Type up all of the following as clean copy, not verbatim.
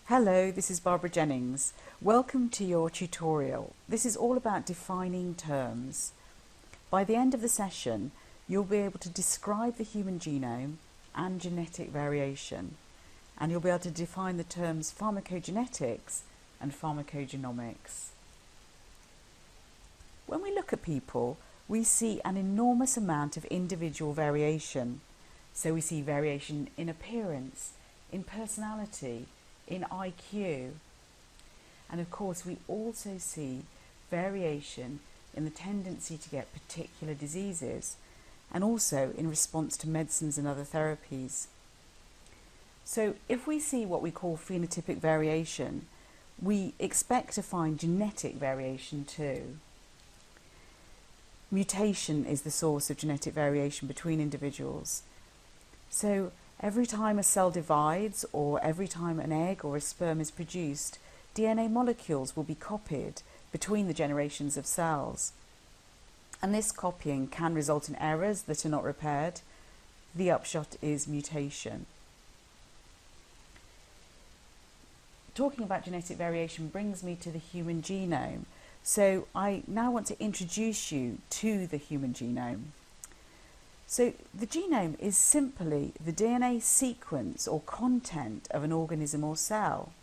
Hello, this is Barbara Jennings. Welcome to your tutorial. This is all about defining terms. By the end of the session, you'll be able to describe the human genome and genetic variation, and you'll be able to define the terms pharmacogenetics and pharmacogenomics. When we look at people, we see an enormous amount of individual variation. So we see variation in appearance, in personality, in IQ, and of course we also see variation in the tendency to get particular diseases and also in response to medicines and other therapies. So if we see what we call phenotypic variation, we expect to find genetic variation too. Mutation is the source of genetic variation between individuals. So every time a cell divides or every time an egg or a sperm is produced, DNA molecules will be copied between the generations of cells. And this copying can result in errors that are not repaired. The upshot is mutation. Talking about genetic variation brings me to the human genome. So I now want to introduce you to the human genome. So the genome is simply the DNA sequence or content of an organism or cell.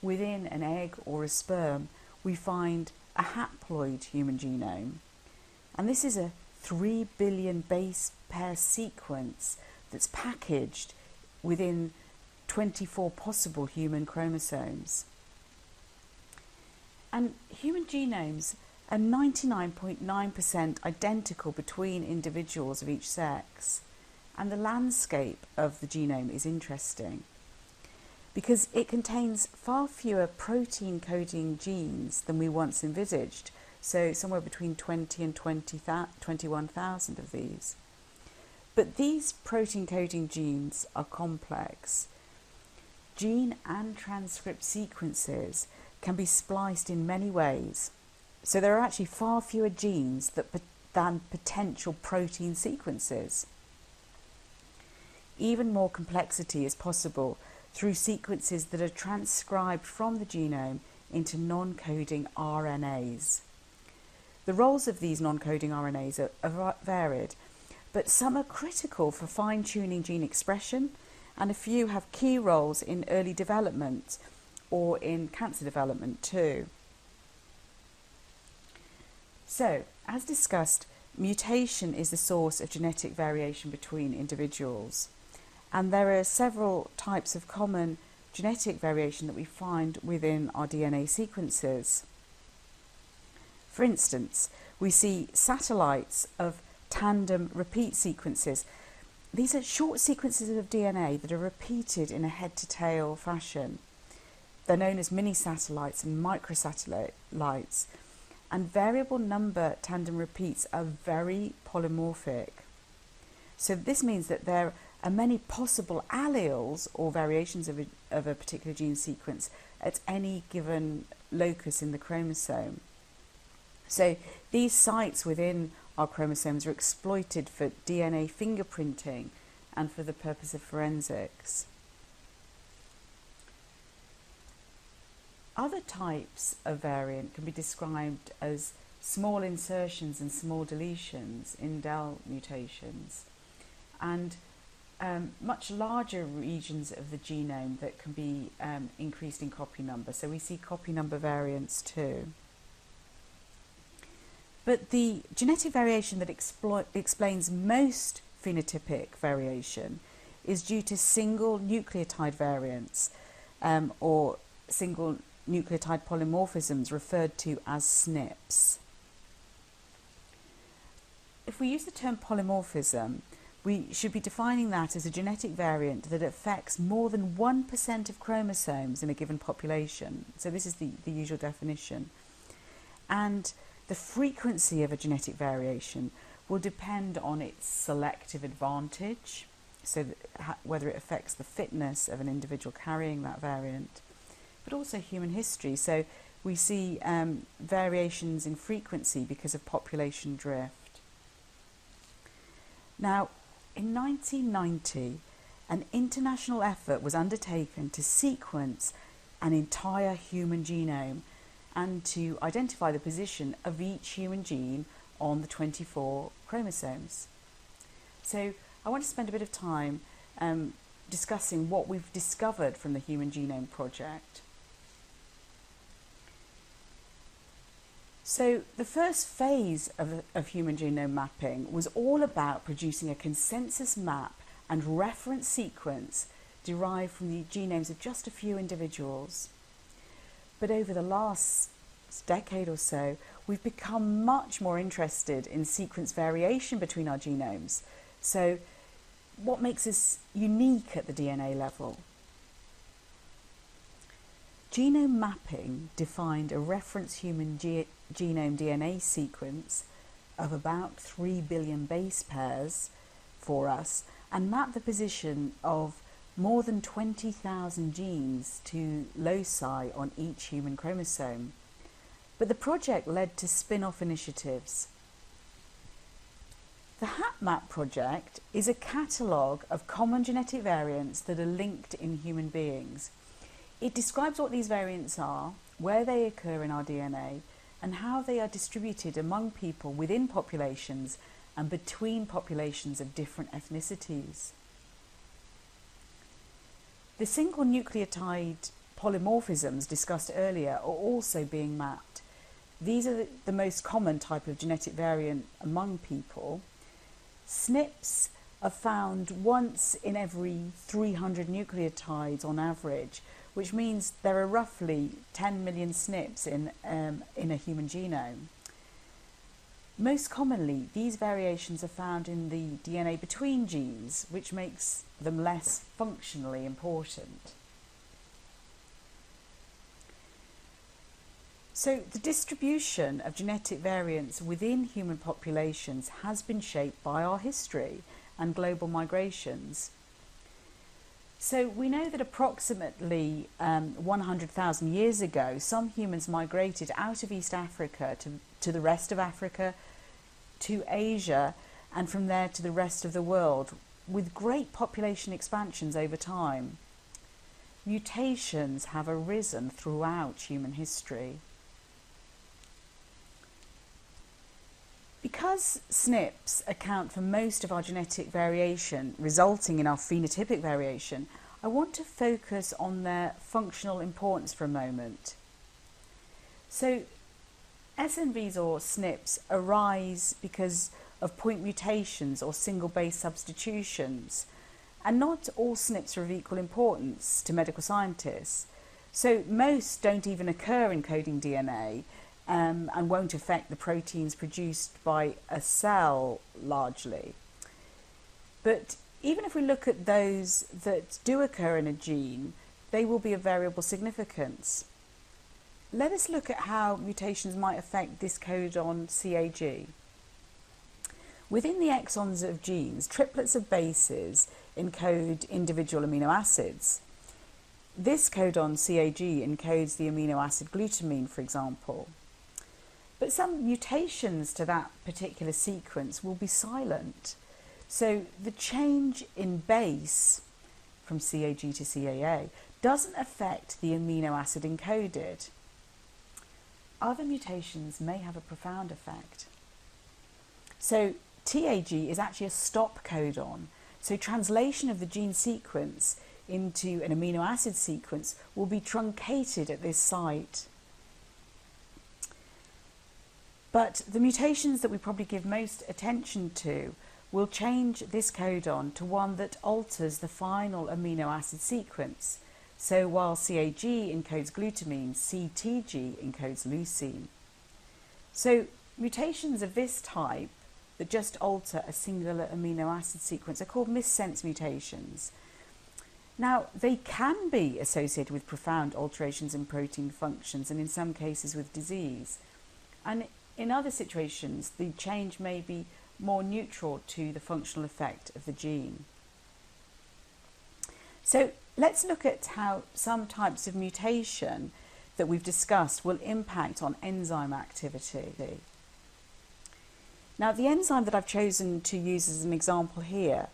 Within an egg or a sperm, we find a haploid human genome. And this is a 3 billion base pair sequence that's packaged within 24 possible human chromosomes. And human genomes are 99.9% identical between individuals of each sex. And the landscape of the genome is interesting because it contains far fewer protein coding genes than we once envisaged, so somewhere between 20 and 21,000 of these. But these protein coding genes are complex. Gene and transcript sequences can be spliced in many ways. So there are actually far fewer genes than potential protein sequences. Even more complexity is possible through sequences that are transcribed from the genome into non-coding RNAs. The roles of these non-coding RNAs are varied, but some are critical for fine-tuning gene expression, and a few have key roles in early development or in cancer development too. So, as discussed, mutation is the source of genetic variation between individuals. And there are several types of common genetic variation that we find within our DNA sequences. For instance, we see satellites of tandem repeat sequences. These are short sequences of DNA that are repeated in a head-to-tail fashion. They're known as mini-satellites and microsatellites. And variable number tandem repeats are very polymorphic. So this means that there are many possible alleles or variations of a particular gene sequence at any given locus in the chromosome. So these sites within our chromosomes are exploited for DNA fingerprinting and for the purpose of forensics. Other types of variant can be described as small insertions and small deletions in del mutations, and much larger regions of the genome that can be increased in copy number. So we see copy number variants too. But the genetic variation that explains most phenotypic variation is due to single nucleotide variants or single nucleotide polymorphisms referred to as SNPs. If we use the term polymorphism, we should be defining that as a genetic variant that affects more than 1% of chromosomes in a given population. So this is the usual definition. And the frequency of a genetic variation will depend on its selective advantage, so whether it affects the fitness of an individual carrying that variant, but also human history. So we see variations in frequency because of population drift. Now, in 1990, an international effort was undertaken to sequence an entire human genome and to identify the position of each human gene on the 24 chromosomes. So I want to spend a bit of time discussing what we've discovered from the Human Genome Project. So the first phase of human genome mapping was all about producing a consensus map and reference sequence derived from the genomes of just a few individuals. But over the last decade or so, we've become much more interested in sequence variation between our genomes. So what makes us unique at the DNA level? Genome mapping defined a reference human genome DNA sequence of about 3 billion base pairs for us and mapped the position of more than 20,000 genes to loci on each human chromosome. But the project led to spin-off initiatives. The HapMap project is a catalogue of common genetic variants that are linked in human beings. It describes what these variants are, where they occur in our DNA, and how they are distributed among people within populations and between populations of different ethnicities. The single nucleotide polymorphisms discussed earlier are also being mapped. These are the most common type of genetic variant among people. SNPs are found once in every 300 nucleotides on average, which means there are roughly 10 million SNPs in a human genome. Most commonly, these variations are found in the DNA between genes, which makes them less functionally important. So the distribution of genetic variants within human populations has been shaped by our history and global migrations. So we know that approximately 100,000 years ago, some humans migrated out of East Africa to the rest of Africa, to Asia, and from there to the rest of the world, with great population expansions over time. Mutations have arisen throughout human history. Because SNPs account for most of our genetic variation, resulting in our phenotypic variation, I want to focus on their functional importance for a moment. So, SNVs or SNPs arise because of point mutations or single base substitutions, and not all SNPs are of equal importance to medical scientists. So most don't even occur in coding DNA, and won't affect the proteins produced by a cell largely. But even if we look at those that do occur in a gene, they will be of variable significance. Let us look at how mutations might affect this codon CAG. Within the exons of genes, triplets of bases encode individual amino acids. This codon CAG encodes the amino acid glutamine, for example. But some mutations to that particular sequence will be silent. So the change in base from CAG to CAA doesn't affect the amino acid encoded. Other mutations may have a profound effect. So TAG is actually a stop codon. So translation of the gene sequence into an amino acid sequence will be truncated at this site. But the mutations that we probably give most attention to will change this codon to one that alters the final amino acid sequence. So while CAG encodes glutamine, CTG encodes leucine. So mutations of this type that just alter a singular amino acid sequence are called missense mutations. Now, they can be associated with profound alterations in protein functions and in some cases with disease. And in other situations, the change may be more neutral to the functional effect of the gene. So let's look at how some types of mutation that we've discussed will impact on enzyme activity. Now, the enzyme that I've chosen to use as an example here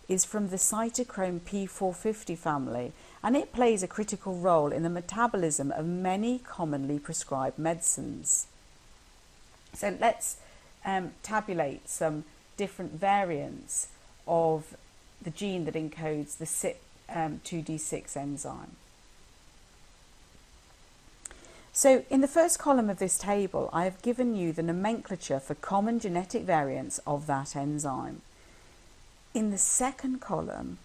is from the cytochrome P450 family, and it plays a critical role in the metabolism of many commonly prescribed medicines. So let's tabulate some different variants of the gene that encodes the CYP2D6 enzyme. So in the first column of this table, I have given you the nomenclature for common genetic variants of that enzyme. In the second column,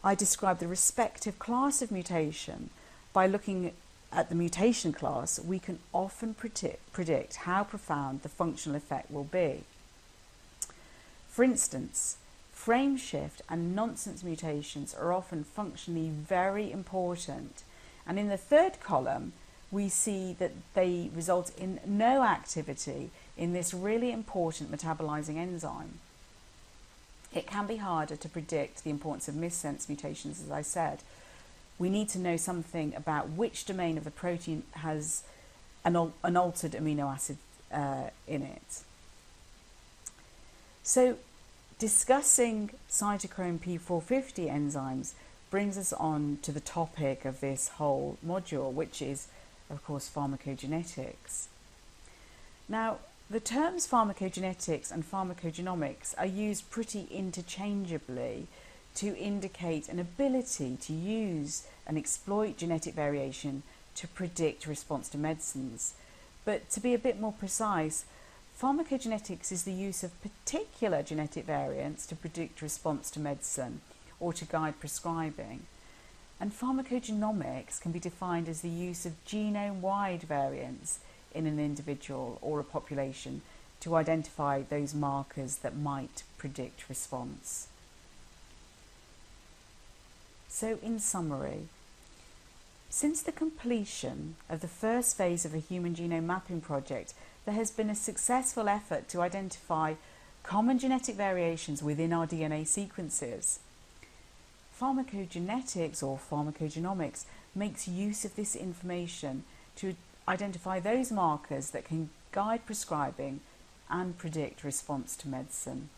I describe the respective class of mutation. By looking at the mutation class, we can often predict how profound the functional effect will be. For instance, frame shift and nonsense mutations are often functionally very important. And in the third column, we see that they result in no activity in this really important metabolizing enzyme. It can be harder to predict the importance of missense mutations, as I said. We need to know something about which domain of the protein has an altered amino acid in it. So discussing cytochrome P450 enzymes brings us on to the topic of this whole module, which is, of course, pharmacogenetics. Now, the terms pharmacogenetics and pharmacogenomics are used pretty interchangeably to indicate an ability to use and exploit genetic variation to predict response to medicines. But to be a bit more precise, pharmacogenetics is the use of particular genetic variants to predict response to medicine or to guide prescribing. And pharmacogenomics can be defined as the use of genome-wide variants in an individual or a population to identify those markers that might predict response. So in summary, since the completion of the first phase of the Human Genome Mapping Project, there has been a successful effort to identify common genetic variations within our DNA sequences. Pharmacogenetics or pharmacogenomics makes use of this information to identify those markers that can guide prescribing and predict response to medicine.